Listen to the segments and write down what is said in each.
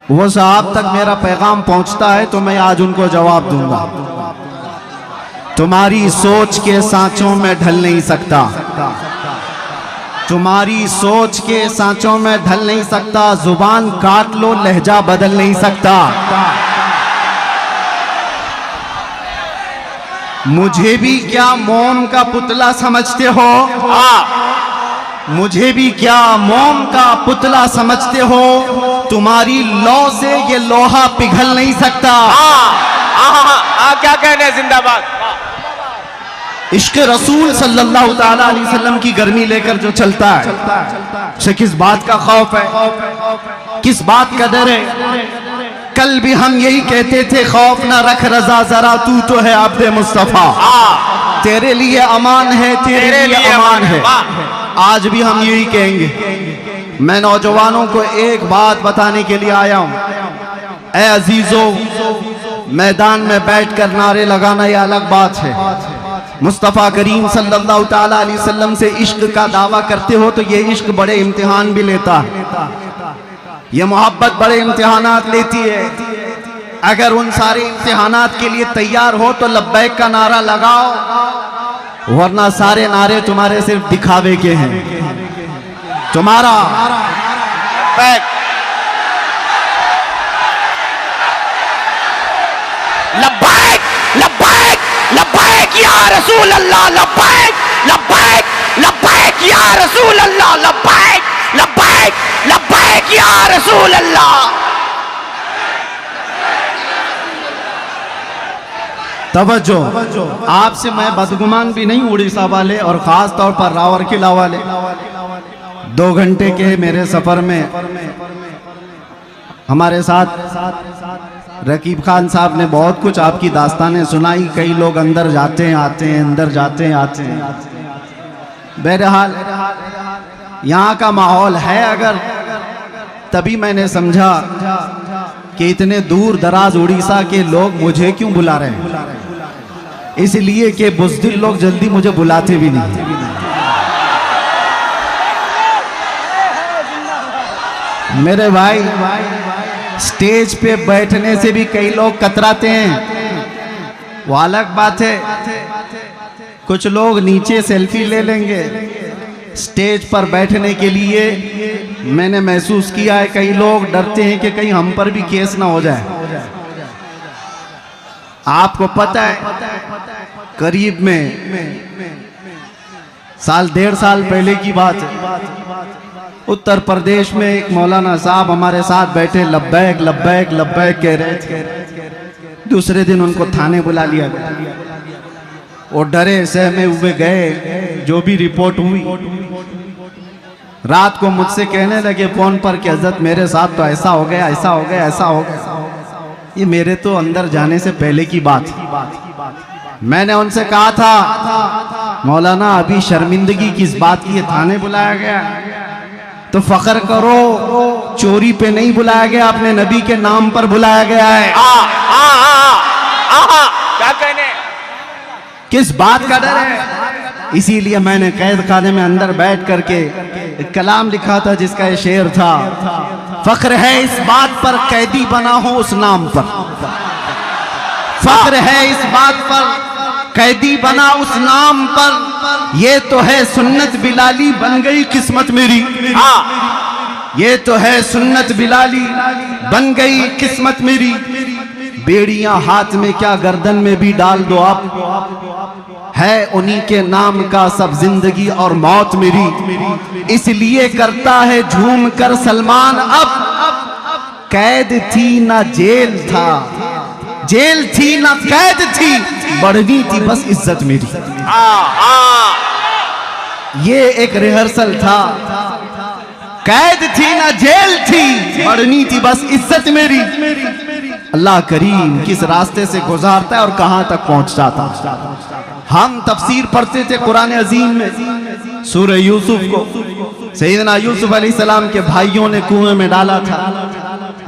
वो साहब तक मेरा पैगाम पहुंचता है तो मैं आज उनको जवाब दूंगा। तुम्हारी सोच के सांचों में ढल नहीं सकता, तुम्हारी सोच के सांचों में ढल नहीं सकता। जुबान काट लो, लहजा बदल नहीं सकता। मुझे भी क्या मोम का पुतला समझते हो? मुझे भी क्या मोम का पुतला समझते हो? तुम्हारी लौ से ये लोहा पिघल नहीं सकता। क्या कहने, जिंदाबाद। इश्क रसूल सल्लल्लाहु ताला अलैहि वसल्लम की गर्मी लेकर जो चलता है, उसे किस बात का खौफ है, किस बात का डर है? कल भी हम यही कहते थे, खौफ ना रख रजा जरा, तू तो है आब्दे मुस्तफा। तेरे लिए अमान है, तेरे लिए अमान है। आज भी हम यही कहेंगे। मैं नौजवानों को एक बात बताने के लिए आया हूं। ऐ अजीजों, मैदान में बैठकर नारे लगाना यह अलग बात है। मुस्तफ़ा करीम सल्लल्लाहु ताला अलैहि वसल्लम से इश्क का दावा करते हो तो ये इश्क बड़े इम्तिहान भी लेता है, ये मोहब्बत बड़े इम्तिहानात लेती है। अगर उन सारे इम्तिहानात के लिए तैयार हो तो लब्बैक का नारा लगाओ, वरना सारे नारे तुम्हारे सिर्फ दिखावे के हैं। तुम्हारा लब्बैक लब्बैक लब्बैक या रसूल अल्लाह, लब्बैक लब्बैक लब्बैक या रसूल अल्लाह, लब्बैक लब्बैक लब्बैक या रसूल अल्लाह। तवज्जो, आपसे मैं बदगुमान भी नहीं, उड़ीसा वाले और खास तौर पर रावरकिला वाले। 2 घंटे के मेरे सफर में हमारे साथ रकीब खान साहब ने बहुत कुछ आपकी दास्तानें सुनाई। कई लोग अंदर जाते हैं आते हैं, अंदर जाते हैं आते हैं। बहरहाल यहाँ का माहौल है अगर, तभी मैंने समझा कि इतने दूर दराज उड़ीसा के लोग मुझे क्यों बुला रहे हैं। इसलिए कि बुज़दिल लोग जल्दी मुझे बुलाते भी नहीं। मेरे भाई, स्टेज पे बैठने से भी कई लोग कतराते हैं, वो अलग बात है। कुछ लोग नीचे सेल्फी ले लेंगे, स्टेज पर बैठने के लिए मैंने महसूस किया है कई लोग डरते हैं कि कहीं हम पर भी केस ना हो जाए। आपको पता है, करीब में साल 1.5 साल पहले की बात है, उत्तर प्रदेश में एक मौलाना साहब हमारे साथ बैठे लब्बैक लब्बैक लब्बैक कह रहे थे। दूसरे दिन उनको थाने बुला लिया गया। वो डरे सहमे हुए गए, जो भी रिपोर्ट हुई। रात को मुझसे कहने लगे फोन पर कि हजरत मेरे साथ तो ऐसा हो गया, ऐसा हो गया, ऐसा हो गया। ये मेरे तो अंदर जाने से पहले की बात। मैंने उनसे कहा था, मौलाना अभी शर्मिंदगी किस बात की है, थाने बुलाया गया तो फख्र करो, चोरी पे नहीं बुलाया गया, अपने नबी के नाम पर बुलाया गया है। क्या कहने, किस बात का डर है? इसीलिए मैंने कैद खाने में अंदर बैठ करके एक कलाम लिखा था जिसका ये शेर था, फख्र है इस बात पर कैदी बना हो उस नाम पर। फख्र है इस बात पर कैदी बना उस नाम पर, ये तो है सुन्नत बिलाली बन गई किस्मत मेरी। ये तो है सुन्नत बिलाली बन गई किस्मत मेरी। बेड़ियां हाथ में क्या गर्दन में भी डाल दो आप, है उन्हीं के नाम का सब जिंदगी और मौत मेरी। इसलिए करता है झूम कर सलमान अब, कैद थी ना जेल था, जेल थी ना कैद थी, बढ़नी थी बस इज्जत मेरी। ये एक रिहर्सल था। कैद थी ना जेल थी, बढ़नी थी बस इज्जत मेरी। अल्लाह करीम किस रास्ते से गुजारता है और कहां तक पहुंचता था। हम तफसीर पढ़ते थे कुरान अजीम में, सूरह यूसुफ को सैयदना यूसुफ अलैहिस्सलाम के भाइयों ने कुएं में डाला था,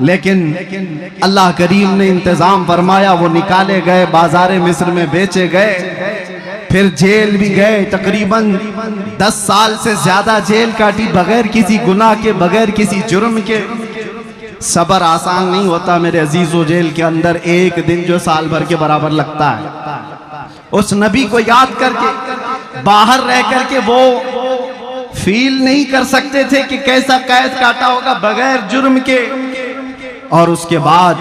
लेकिन अल्लाह करीम ने इंतजाम फरमाया, वो निकाले गए, बाजारे मिस्र में बेचे गए, फिर जेल भी गए। तकरीबन 10 साल से ज्यादा जेल काटी बगैर किसी गुनाह के, बगैर किसी जुर्म के। सब्र आसान नहीं होता मेरे अजीजों। जेल के अंदर एक दिन जो साल भर के बराबर लगता है। उस नबी को याद करके बाहर रह करके वो फील नहीं कर सकते थे कि कैसा कैद काटा होगा बगैर जुर्म के। और उसके बाद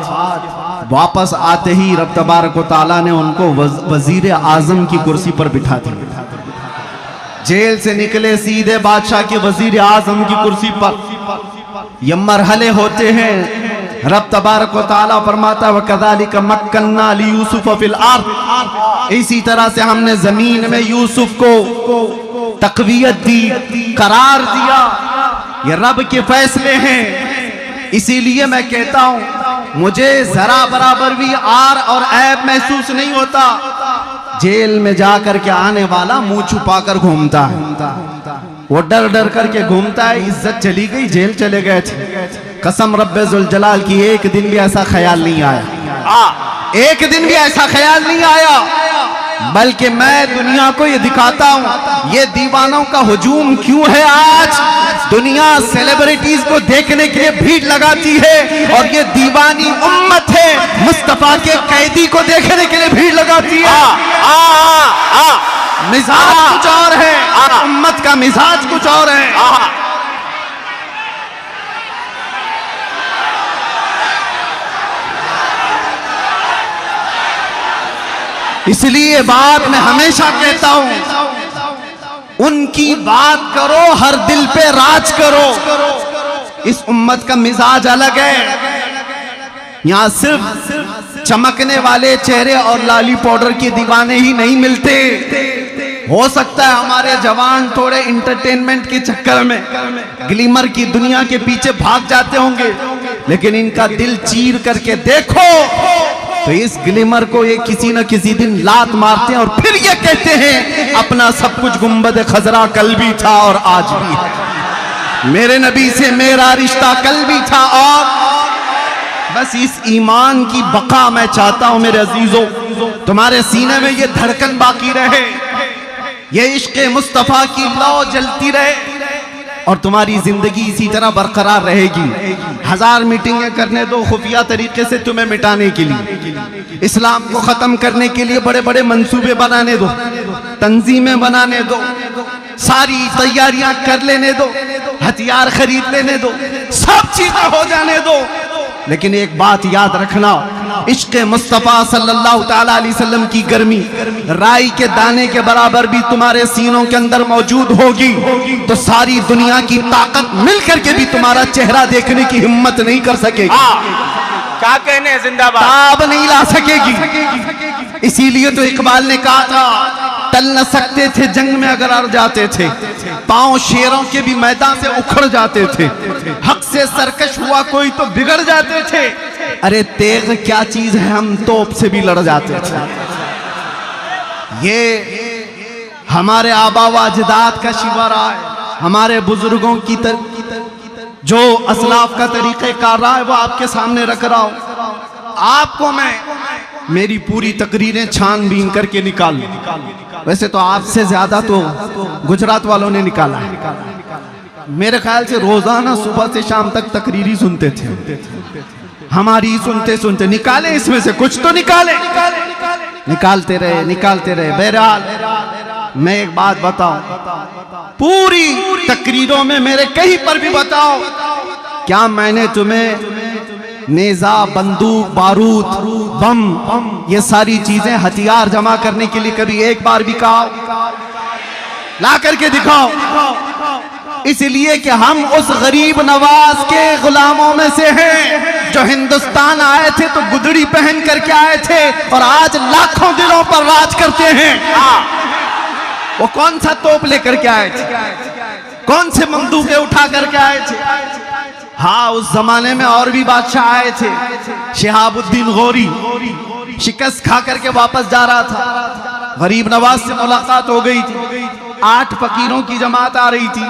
वापस आते ही रब तबारक व तआला ने उनको वजीर आजम की कुर्सी पर बिठा दिया। जेल से निकले सीधे बादशाह के वजीर आजम की कुर्सी पर। ये मरहले होते हैं। रब तबारक व तआला फरमाता व कज़ालिका मक्कन्ना ली यूसुफ फिल अर्द, इसी तरह से हमने जमीन में यूसुफ को तक़वियत दी, करार दिया। ये रब के फैसले हैं। इसीलिए मैं कहता हूं मुझे जरा बराबर भी आर और ऐब महसूस नहीं होता। जेल में जाकर के आने वाला मुंह छुपा कर घूमता है, वो डर डर करके घूमता है। इज्जत चली गई, जेल चले गए थे। कसम रब्बे जुल जलाल की एक दिन भी ऐसा ख्याल नहीं आया, एक दिन भी ऐसा ख्याल नहीं आया। बल्कि मैं दुनिया को ये दिखाता हूं ये दीवानों का हुजूम क्यों है। आज दुनिया सेलिब्रिटीज को देखने के लिए भीड़ लगाती है और ये दीवानी उम्मत है मुस्तफा के कैदी को देखने के लिए भीड़ लगाती है। मिजाज कुछ और है, उम्मत का मिजाज कुछ और है। इसलिए बात मैं हमेशा कहता हूं उनकी बात करो, हर दिल पे राज करो। इस उम्मत का मिजाज अलग है। यहां सिर्फ चमकने वाले चेहरे और लाली पाउडर के दीवाने ही नहीं मिलते। हो सकता है हमारे जवान थोड़े इंटरटेनमेंट के चक्कर में ग्लिमर की दुनिया के पीछे भाग जाते होंगे, लेकिन इनका दिल चीर करके देखो तो इस ग्लिमर को ये किसी न किसी दिन लात मारते हैं और फिर ये कहते हैं अपना सब कुछ गुंबद खजरा कल भी था और आज भी है। मेरे नबी से मेरा रिश्ता कल भी था और बस इस ईमान की बका मैं चाहता हूं मेरे अजीजों, तुम्हारे सीने में ये धड़कन बाकी रहे, ये इश्क मुस्तफा की लौ जलती रहे और तुम्हारी जिंदगी इसी तरह बरकरार रहेगी। हजार मीटिंगें करने दो खुफिया तरीके से तुम्हें मिटाने के लिए, इस्लाम को खत्म करने के लिए बड़े बड़े मंसूबे बनाने दो, तंजीमें बनाने दो, सारी तैयारियां कर लेने दो, हथियार खरीद लेने दो, सब चीजें हो जाने दो, लेकिन एक बात याद रखना, इश्क मुस्तफ़ा सल्लल्लाहु ताला अलैहि वसल्लम की गर्मी राई के दाने के बराबर भी तुम्हारे सीनों के अंदर मौजूद होगी तो सारी दुनिया की ताकत मिलकर के भी तुम्हारा चेहरा देखने की हिम्मत नहीं कर सकेगी। क्या कहने जिंदाबाद, ताब नहीं ला सकेगी। इसीलिए तो इकबाल ने कहा था टल न सकते थे जंग में अगर अड़ जाते थे, पांव शेरों के भी मैदान से उखड़ जाते थे, हक से सरकश हुआ कोई तो बिगड़ जाते थे। अरे तेग क्या चीज है, हम तोप से भी लड़ जाते थे। ये हमारे आबा व अजदाद का शिवरा है, हमारे बुजुर्गों की जो असलाफ का तरीक़ेकार रहा है वो आपके सामने रख रहा हूं। आपको मैं मेरी पूरी तकरीरें छानबीन करके निकाल लूं। वैसे तो आपसे ज्यादा तो गुजरात वालों ने निकाला है। मेरे ख्याल से रोजाना सुबह से शाम तक तकरीरी सुनते थे, हमारी सुनते सुनते निकाले इसमें से कुछ तो निकाले, निकालते रहे। बहरहाल मैं एक बात बताऊं, पूरी तकरीरों में मेरे कहीं पर भी बताओ क्या मैंने तुम्हें नेजा, बंदूक, बारूद, बम, ये सारी चीजें हथियार जमा करने के लिए कभी एक बार भी कहा? ला करके दिखाओ। इसलिए कि हम उस गरीब नवाज के गुलामों में से हैं जो हिंदुस्तान आए थे तो गुदड़ी पहन करके आए थे और आज लाखों दिलों पर राज करते हैं। वो कौन सा तोप लेकर के आए थे, कौन से बंदूकें उठा करके आए थे? हाँ, उस जमाने में और भी बादशाह आए थे। शिहाबुद्दीन गौरी शिकस्त खा करके वापस जा रहा था, गरीब नवाज से मुलाकात हो गई थी, 8 फकीरों की जमात आ रही थी।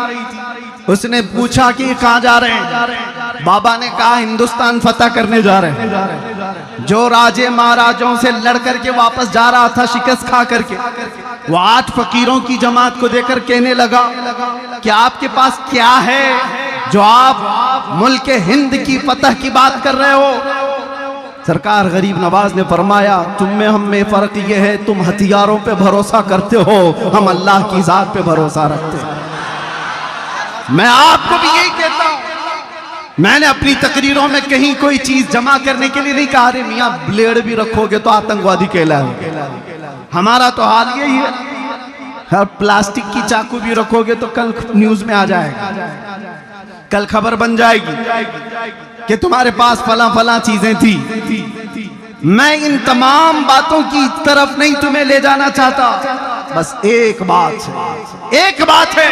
उसने पूछा कि कहाँ जा रहे हैं? बाबा ने कहा हिंदुस्तान फतह करने जा रहे हैं। जो राजे महाराजों से लड़ करके वापस जा रहा था शिकस्त खा करके, वो 8 फकीरों की जमात को देखकर कहने लगा कि आपके पास क्या है? जो आप मुल्क हिंद की फतह की बात कर रहे हो, सरकार गरीब नवाज ने फरमाया तुम में हम में फर्क ये है तुम हथियारों पे भरोसा करते हो, हम अल्लाह की जात पे भरोसा रखते हैं। मैं आपको भी यही कहता हूं, मैंने अपनी तकरीरों में कहीं कोई चीज जमा करने के लिए नहीं कहा रे मियां ब्लेड भी रखोगे तो आतंकवादी कहलाओगे। हमारा तो हाल यही है, हर प्लास्टिक की चाकू भी रखोगे तो कल न्यूज में आ जाएगा, कल खबर बन जाएगी कि तुम्हारे पास फला फला चीजें थी। मैं इन तमाम बातों की तरफ नहीं तुम्हें ले जाना चाहता, बस एक बात है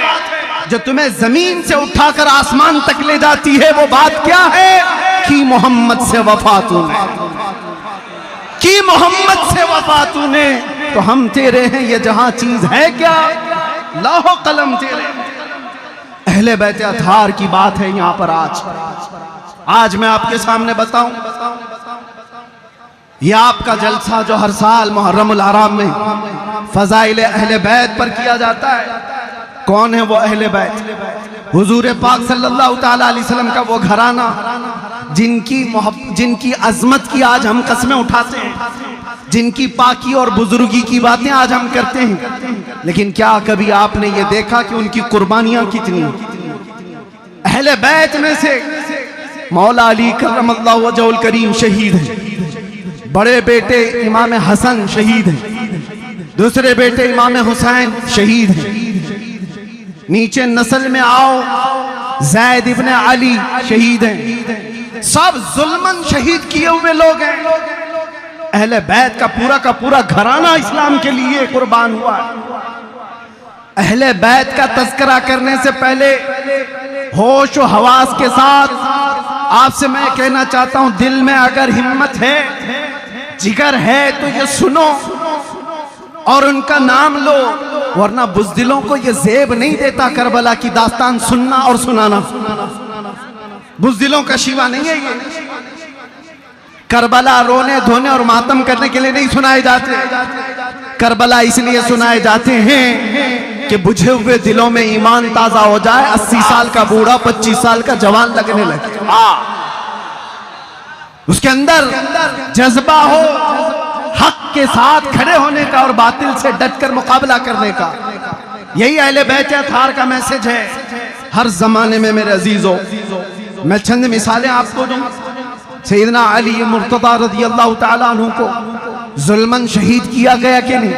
जो तुम्हें जमीन से उठाकर आसमान तक ले जाती है। वो बात क्या है कि मोहम्मद से वफा तूने, कि मोहम्मद से वफा तूने, तो हम तेरे हैं, ये जहां चीज है क्या लाहो कलम तेरे। अहले बैत अतहार की बात है यहां पर। आज मैं आपके सामने बताऊं, यह आपका जलसा जो हर साल मुहर्रमुल हराम में फजाइल अहले बैत पर किया जाता है, कौन है वो अहले बैत? हुजूर पाक सल्लल्लाहु ताला अलैहि वसल्लम का वो घराना जिनकी अजमत की आज हम कस्में उठाते हैं, जिनकी पाकी और बुजुर्गी की बातें आज हम करते हैं, लेकिन क्या कभी आपने ये देखा कि उनकी कुर्बानियां कितनी? अहले बैत में से मौला अली करमल्लाहु वजहुल करीम शहीद हैं, बड़े बेटे इमाम हसन शहीद हैं, दूसरे बेटे इमाम हुसैन शहीद हैं, नीचे नस्ल में आओ ज़ैद इब्न अली शहीद हैं, सब जुल्मन शहीद किए हुए लोग हैं। अहले बैत का पूरा घराना इस्लाम के लिए कुर्बान हुआ। अहले बैत का तज़किरा करने से पहले होश और हवास के साथ आपसे मैं कहना चाहता हूं, दिल में अगर हिम्मत है, जिगर है तो ये सुनो और उनका नाम लो, वरना बुज़दिलों को ये ज़ेब नहीं देता करबला की दास्तान सुनना और सुनाना। बुज़दिलों का शिवा नहीं है ये। करबला रोने धोने और मातम करने के लिए नहीं सुनाए जाते, करबला इसलिए सुनाए जाते हैं कि बुझे हुए दिलों में ईमान ताजा हो जाए, 80 साल का बूढ़ा 25 साल का जवान लगने लगे, उसके अंदर जज्बा हो हक के साथ खड़े होने का और बातिल से डटकर मुकाबला करने का। यही अहले बैत अतहार का मैसेज है हर जमाने में। मेरे अजीजों, मैं चंद मिसालें आपको दूं। सैयदना अली मुर्तज़ा रज़ियल्लाहु ताला अन्हु को जुल्मन शहीद किया गया कि नहीं?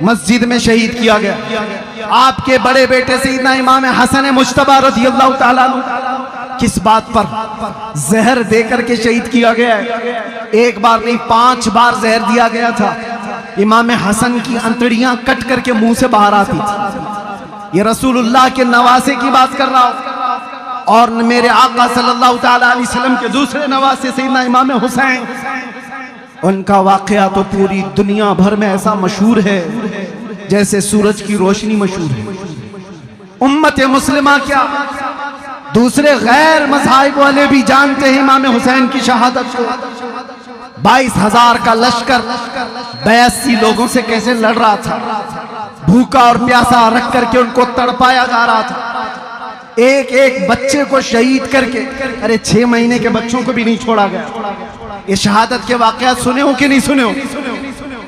मस्जिद में शहीद किया गया। आपके बड़े बेटे सैयदना इमाम हसन मुज्तबा रज़ियल्लाहु ताला अन्हु किस बात पर? जहर देकर के शहीद किया गया है। एक बार नहीं 5 बार जहर दिया गया था। इमाम हसन की अंतड़ियां कट करके मुंह से बाहर आती थी। ये रसूलुल्लाह के नवासे की बात कर रहा हूं। और मेरे आका सल्लल्लाहु ताला अलैहि वसल्लम के दूसरे नवासे सैयदना इमाम हुसैन, उनका वाकया तो पूरी दुनिया भर में ऐसा मशहूर है जैसे सूरज की रोशनी मशहूर है। उम्मत मुस्लिमा क्या, दूसरे गैर मज़ाहिब वाले भी जानते हैं इमाम हुसैन की शहादत को। 22,000 का लश्कर 82 लोगों से कैसे लड़ रहा था, भूखा और प्यासा रख करके उनको तड़पाया जा रहा था। एक एक बच्चे को शहीद करके, अरे 6 महीने के बच्चों को भी नहीं छोड़ा गया। ये शहादत के वाकयात सुने हो कि नहीं सुने हो?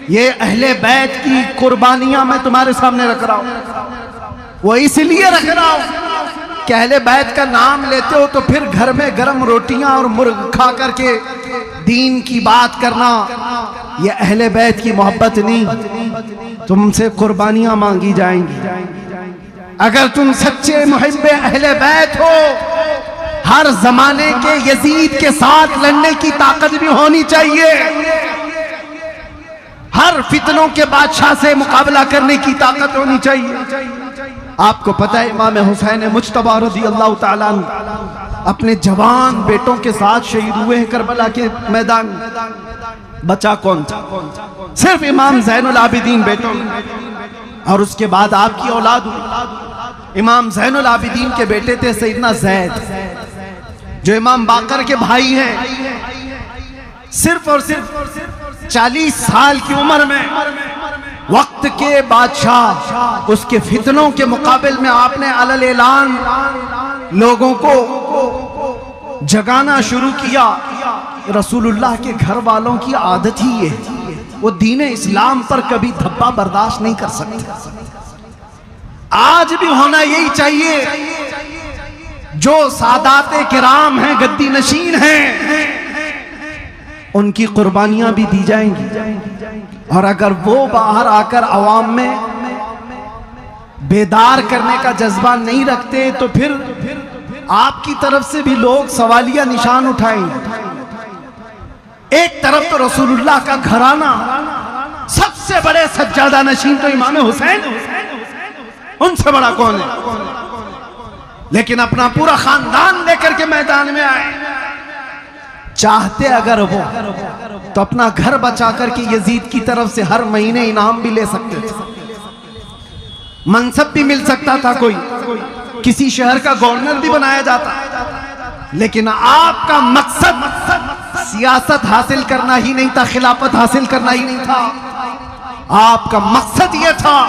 ये अहले बैत की कुर्बानियां मैं तुम्हारे सामने रख रहा हूं। वो इसलिए रख रहा हूं कि अहले बैत का नाम लेते हो तो फिर घर में गर्म रोटियां और मुर्ग खा करके दीन की बात करना, ये अहले बैत की मोहब्बत नहीं, तुमसे कुर्बानियां मांगी जाएंगी। अगर तुम सच्चे मुहिब्बे अहले बैत हो, हर जमाने के यजीद के साथ लड़ने की ताकत भी होनी चाहिए, हर फितनों के बादशाह से मुकाबला करने की ताकत होनी चाहिए। आपको पता है इमाम हुसैन मुज्तबा रज़ियल्लाहु ताला अन्हु अपने जवान बेटों के साथ शहीद हुए हैं करबला के मैदान में। बचा कौन था? सिर्फ इमाम ज़ैनुल आबिदीन बेटों, और उसके बाद आपकी औलाद हुई। इमाम ज़ैनुल आबिदीन के बेटे थे सैयदना ज़ैद, जो इमाम बाकर के भाई हैं। सिर्फ और सिर्फ 40 साल की उम्र में वक्त के बादशाह, उसके फितनों के मुकाबिल में आपने अलल ऐलान लोगों को जगाना शुरू किया। रसूलुल्लाह के घर वालों की आदत ही ये है, वो दीन इस्लाम पर कभी धब्बा बर्दाश्त नहीं कर सकते। आज भी होना यही चाहिए। जो सादाते किराम हैं, गद्दी नशीन हैं, उनकी कुर्बानियां भी दी जाएंगी। और अगर वो बाहर आकर अवाम में बेदार करने का जज्बा नहीं रखते तो फिर आपकी तरफ से भी लोग सवालिया निशान उठाएंगे। एक तरफ तो रसूलुल्लाह का घराना, सबसे बड़े सज्जादा नशीन तो इमाम हुसैन, उनसे बड़ा कौन है? लेकिन अपना पूरा खानदान लेकर के मैदान में आए। चाहते अगर वो तो अपना घर बचा करके यजीद की तरफ से हर महीने इनाम भी ले सकते थे, मनसब भी मिल सकता था, कोई किसी शहर का गवर्नर भी बनाया जाता। लेकिन आपका मकसद सियासत हासिल करना ही नहीं था, खिलाफत हासिल करना ही नहीं था। आपका मकसद यह था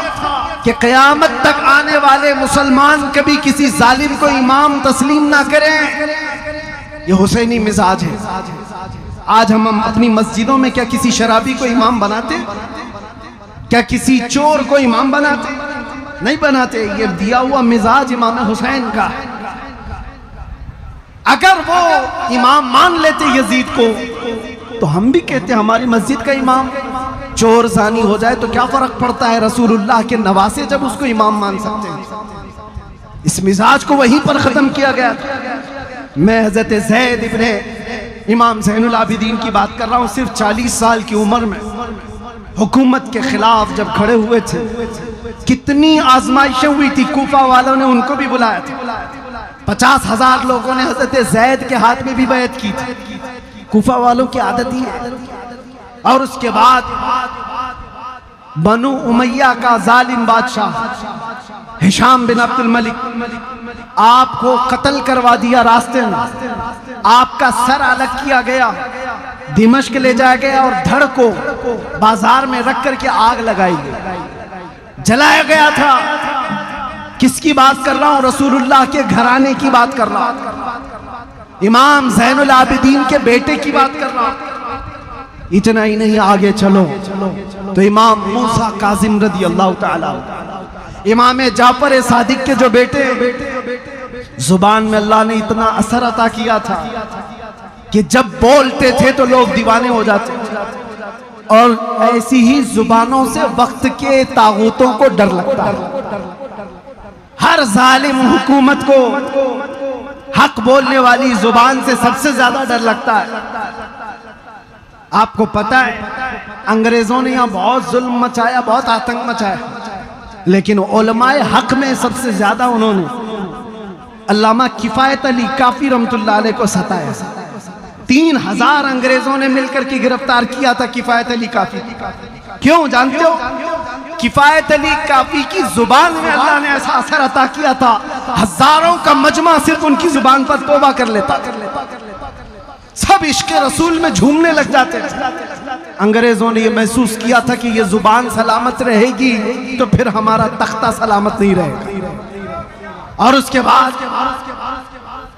कि क़यामत तक आने वाले मुसलमान कभी किसी जालिम को इमाम तस्लीम ना करें। ये हुसैनी मिजाज है। आज हम अपनी मस्जिदों में क्या किसी शराबी को इमाम बनाते? क्या किसी चोर को इमाम बनाते? नहीं बनाते। ये दिया हुआ मिजाज इमाम हुसैन का। अगर वो इमाम मान लेते यजीद को तो हम भी कहते हमारी मस्जिद का इमाम चोर जानी हो जाए तो क्या फर्क पड़ता है? रसूलुल्लाह के नवासे जब उसको इमाम मान सकते हैं। इस मिजाज को वहीं पर खत्म किया गया। मैं हजरत ज़ैद इब्ने इमाम ज़ैनुल आबिदीन की बात कर रहा हूँ। सिर्फ 40 साल की उम्र में हुकूमत के खिलाफ जब खड़े हुए थे, कितनी आजमाइशें हुई थी। कूफा वालों ने उनको भी बुलाया था। 50,000 लोगों ने हजरत ज़ैद के हाथ में भी बैत की थी। कूफा वालों की आदत ही है। और उसके बाद बनु उमैया का जालिम बादशाह हिशाम बिन अब्दुल मलिक आपको कत्ल करवा दिया। रास्ते में आपका सर अलग किया गया, दिमश्क ले जाया गया और धड़ को बाजार में रख करके आग लगाई गई, जलाया गया था। किसकी बात कर रहा हूं? रसूलुल्लाह के घराने की बात कर रहा हूं, इमाम ज़ैनुल आबिदीन के बेटे की बात कर रहा हूं। इतना ही नहीं, आगे चलो तो इमाम मूसा काजिम रदी अल्लाह ताला, इमाम जाफर सादिक के जो बेटे, जुबान में अल्लाह ने इतना असर अता किया था कि जब बोलते थे तो लोग दीवाने हो जाते। और ऐसी ही जुबानों से वक्त के तागूतों को डर लगता है। हर जालिम हुकूमत को हक बोलने वाली जुबान से सबसे ज्यादा डर लगता है। आपको पता है अंग्रेजों ने यहां बहुत जुल्म मचाया, बहुत आतंक मचाया, लेकिन उलमाए हक में सबसे ज्यादा उन्होंने अल्लामा किफायत अली काफी रहमतुल्लाह अलैह को सताया। 3000 अंग्रेजों ने मिलकर के गिरफ्तार किया था किफायत अली काफी। क्यों जानते हो? किफायत अली काफी की जुबान में अल्लाह ने ऐसा असर अता किया था, हजारों का मजमा सिर्फ उनकी जुबान पर तौबा कर लेता था। सब इश्क रसूल में झूमने लग जाते थे। अंग्रेजों ने यह महसूस किया था कि यह जुबान सलामत रहेगी तो फिर हमारा तख्ता सलामत नहीं रहेगा। और उसके बाद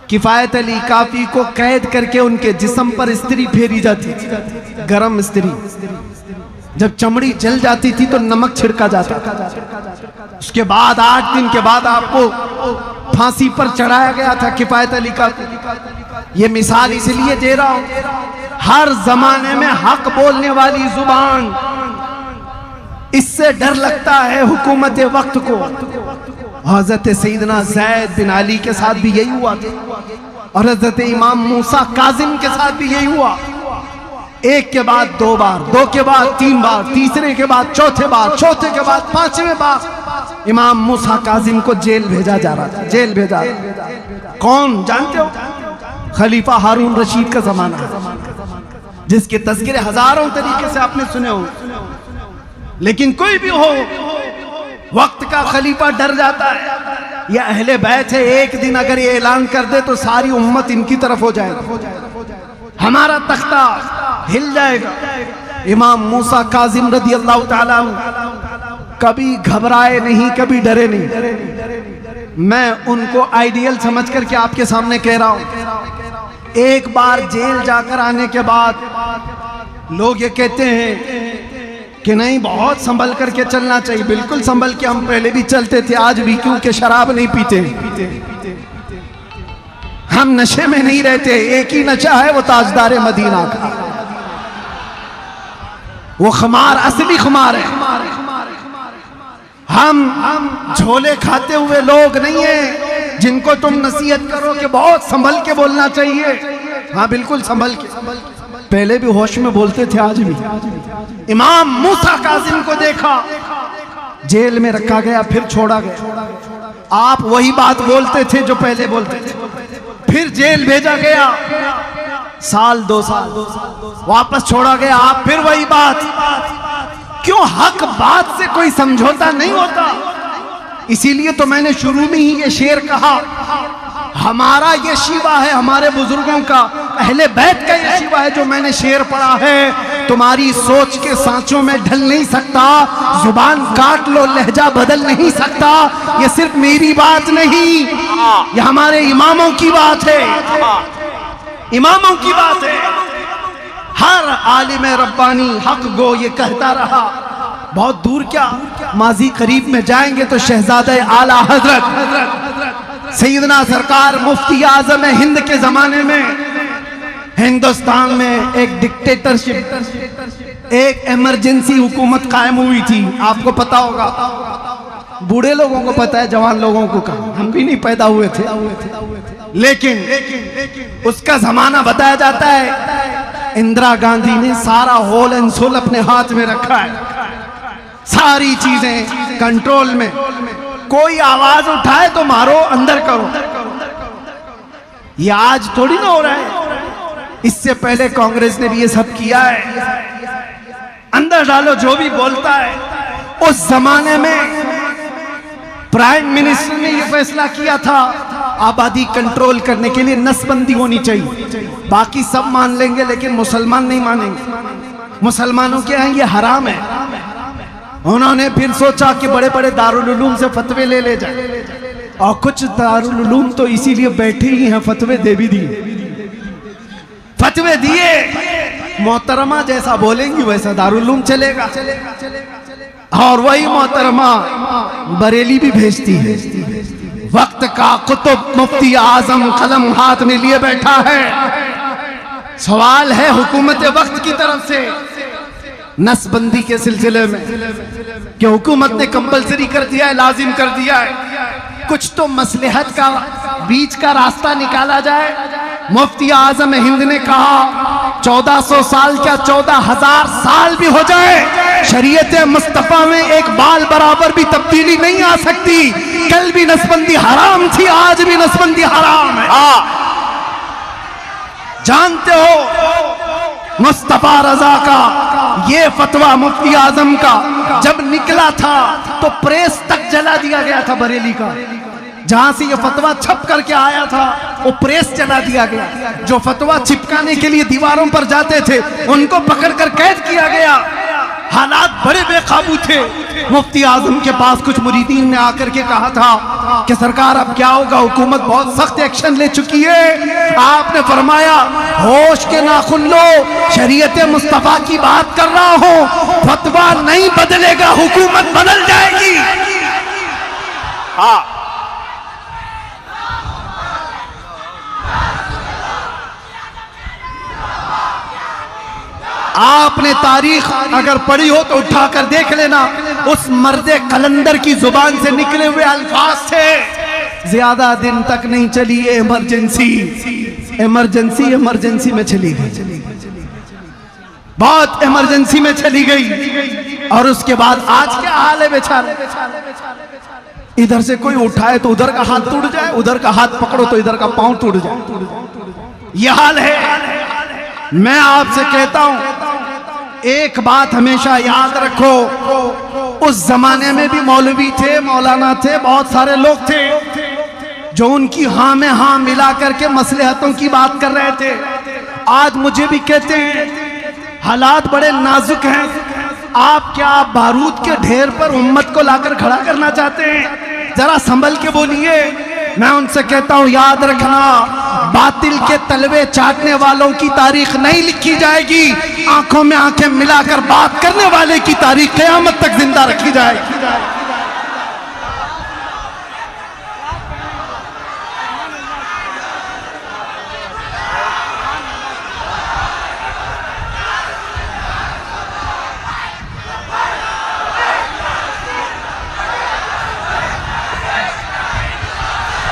किफायत अली काफी को कैद करके उनके जिस्म पर इस्त्री फेरी जाती थी, गरम इस्त्री। जब चमड़ी जल जाती थी तो नमक छिड़का जाता था। उसके बाद 8 दिन के बाद आपको फांसी पर चढ़ाया गया था किफायत अली काफी। ये मिसाल इसलिए दे रहा हूं, हर जमाने में हक बोलने वाली जुबान, इससे डर लगता है हुकूमत वक्त को। हजरत सईदना ज़ैद बिन अली के साथ भी यही हुआ और हजरत इमाम मूसा काजिम के साथ भी यही हुआ। एक के बाद 2 बार, 2 के बाद 3 बार, तीसरे के बाद चौथे बार, चौथे के बाद 5वें बार इमाम मूसा काजिम को जेल भेजा जा रहा था। जेल भेजा कौन जानते हो? खलीफा हारून रशीद का जमाना, जिसके तज़किरे हजारों तरीके से आपने सुने हो। लेकिन कोई भी हो, वक्त का खलीफा डर जाता है। यह अहले बैत है, एक दिन अगर ये ऐलान कर दे तो सारी उम्मत इनकी तरफ हो जाएगी, हमारा तख्ता हिल जाएगा। इमाम मूसा काजिम रदी अल्लाह ताला कभी घबराए नहीं, कभी डरे नहीं। मैं उनको आइडियल समझ करके आपके सामने कह रहा हूं। एक बार जेल जाकर आने के बाद लोग ये कहते हैं कि नहीं, बहुत संभल करके चलना चाहिए। बिल्कुल संभल के हम पहले भी चलते थे, आज भी, क्योंकि शराब नहीं पीते, हम नशे में नहीं रहते। एक ही नशा है, वो ताजदार मदीना का, वो खमार असली खमार है। हम झोले खाते हुए लोग नहीं है जिनको तुम नसीहत करो कि बहुत संभल के बोलना चाहिए। हाँ, बिल्कुल संभल के, पहले भी होश में बोलते थे, आज भी। इमाम मूसा काजिम को देखा, जेल में रखा गया, फिर छोड़ा गया। आप वही बात बोलते थे जो पहले बोलते थे, फिर जेल भेजा गया, साल 2 साल, वापस छोड़ा गया, आप फिर वही बात। क्यों? हक बात से कोई समझौता नहीं होता। इसीलिए तो मैंने शुरू में ही ये शेर कहा, हमारा ये शिवा है, हमारे बुजुर्गों का, अहले बैत का ये शिवा है जो मैंने शेर पढ़ा है। तुम्हारी सोच के सांचों में ढल नहीं सकता, जुबान काट लो, लहजा बदल नहीं सकता। ये सिर्फ मेरी बात नहीं, ये हमारे इमामों की बात है, इमामों की बात है। हर आलिम रब्बानी हक गो ये कहता रहा। बहुत दूर क्या, माजी करीब में जाएंगे तो शहजादे आला हजरत सैयदना सरकार मुफ्ती आजम हिंद के जमाने में हिंदुस्तान में एक डिक्टेटरशिप, एक इमरजेंसी हुकूमत कायम हुई थी। आपको पता होगा, बूढ़े लोगों को पता है, जवान लोगों को कहा, हम भी नहीं पैदा हुए थे, लेकिन उसका जमाना बताया जाता है। इंदिरा गांधी ने सारा होल एंड सोल अपने हाथ में रखा है, सारी चीजें कंट्रोल में। कोई आवाज उठाए तो मारो, अंदर करो। ये आज थोड़ी ना हो रहा है, इससे पहले कांग्रेस ने भी ये सब किया है, अंदर डालो जो भी बोलता है। उस जमाने में प्राइम मिनिस्टर ने यह फैसला किया था, आबादी कंट्रोल करने के लिए नसबंदी होनी चाहिए। बाकी सब मान लेंगे लेकिन मुसलमान नहीं मानेंगे, मुसलमानों के यहाँ ये हराम है। उन्होंने फिर सोचा कि बड़े बड़े दारुल उलूम से फतवे ले जाए, और कुछ दारुल उलूम तो इसीलिए बैठे ही हैं, फतवे दे भी दिए, फतवे दिए। मोहतरमा जैसा बोलेंगी वैसा दारुल उलूम चलेगा, और वही मोहतरमा बरेली भी भेजती है। वक्त का कुतुब मुफ्ती आजम कलम हाथ में लिए बैठा है। सवाल है हुकूमत वक्त की तरफ से नसबंदी के सिलसिले में कि हुकूमत ने कंपलसरी कर दिया है, लाजिम कर दिया है। कुछ तो मसलहत का बीच का रास्ता निकाला जाए। मुफ्ती आजम हिंद ने कहा 1400 साल क्या 14,000 साल भी हो जाए, शरीयत मुस्तफा में एक बाल बराबर भी तब्दीली नहीं आ सकती। कल भी नसबंदी हराम थी, आज भी नसबंदी हराम है। जानते हो मुस्तफा रजा का ये फतवा मुफ्ती आजम का जब निकला था तो प्रेस तक जला दिया गया था बरेली का। जहां से ये फतवा छप करके आया था वो प्रेस जला दिया गया। जो फतवा चिपकाने के लिए दीवारों पर जाते थे उनको पकड़कर कैद किया गया। हालात बड़े बेकाबू थे। मुफ्ती आजम के पास कुछ मुरीदीन ने आकर के कहा था कि सरकार अब क्या होगा, हुकूमत बहुत सख्त एक्शन ले चुकी है। आपने फरमाया होश के नाखुन लो, शरीयत मुस्तफा की बात कर रहा हूं, फतवा नहीं बदलेगा, हुकूमत बदल जाएगी। हाँ, आपने तारीख अगर पढ़ी हो तो उठाकर देख लेना, उस मर्दे कलंदर की जुबान से निकले हुए अल्फाज थे, ज्यादा दिन तक नहीं चली ये इमरजेंसी, इमरजेंसी इमरजेंसी में चली गई, बहुत इमरजेंसी में चली गई। और उसके बाद आज क्या हाल है बेचारे, इधर से कोई उठाए तो उधर का हाथ टूट जाए, उधर का हाथ पकड़ो तो इधर का पांव टूट जाए, यह हाल है। मैं आपसे कहता हूं एक बात हमेशा याद रखो, उस जमाने में भी मौलवी थे, मौलाना थे, बहुत सारे लोग थे जो उनकी हाँ में हाँ मिला करके मसलहतों की बात कर रहे थे। आज मुझे भी कहते हैं हालात बड़े नाजुक हैं, आप क्या बारूद के ढेर पर उम्मत को लाकर खड़ा करना चाहते हैं? जरा संभल के बोलिए। मैं उनसे कहता हूं याद रखना, बातिल के तलवे चाटने वालों की तारीख नहीं लिखी जाएगी, आंखों में आंखें मिलाकर बात करने वाले की तारीख क़यामत तक जिंदा रखी जाएगी।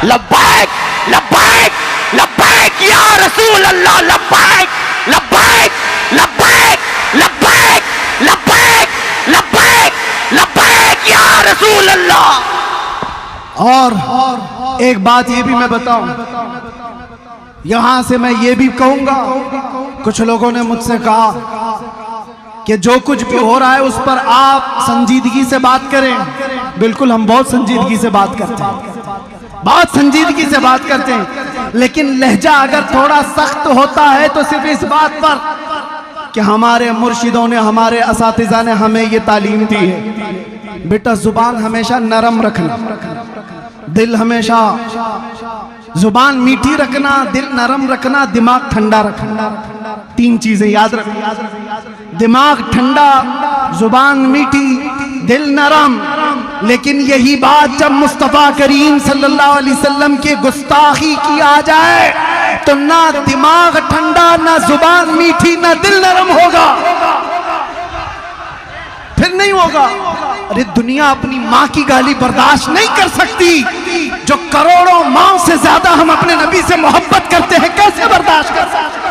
लब्बैक लब्बैक लब्बैक या रसूल अल्लाह, लब्बैक लब्बैक लब्बैक लब्बैक लब्बैक लब्बैक लब्बैक या रसूल अल्लाह। और एक बात ये भी मैं बताऊं, यहां से मैं ये भी कहूंगा, कुछ लोगों ने मुझसे कहा कि जो कुछ भी हो रहा है उस पर आप संजीदगी से बात करें। बिल्कुल, हम बहुत संजीदगी से बात करते हैं, बहुत संजीदगी से बात करते हैं, लेकिन लहजा अगर थोड़ा सख्त होता है तो सिर्फ इस बात पर कि हमारे मुर्शिदों ने, हमारे असातिज़ा ने हमें ये तालीम दी है, बेटा जुबान हमेशा नरम रखना, दिल हमेशा, जुबान मीठी रखना, दिल नरम रखना, दिमाग ठंडा रखना। तीन चीजें याद रखना, दिमाग ठंडा, जुबान मीठी, दिल नरम। लेकिन यही बात जब मुस्तफा करीम सल्लल्लाहु अलैहि वसल्लम की गुस्ताखी की आ जाए तो ना दिमाग ठंडा, ना जुबान मीठी, ना दिल नरम होगा, फिर नहीं होगा। अरे दुनिया अपनी माँ की गाली बर्दाश्त नहीं कर सकती, जो करोड़ों माँ से ज्यादा हम अपने नबी से मोहब्बत करते हैं, कैसे बर्दाश्त कर सकते हैं?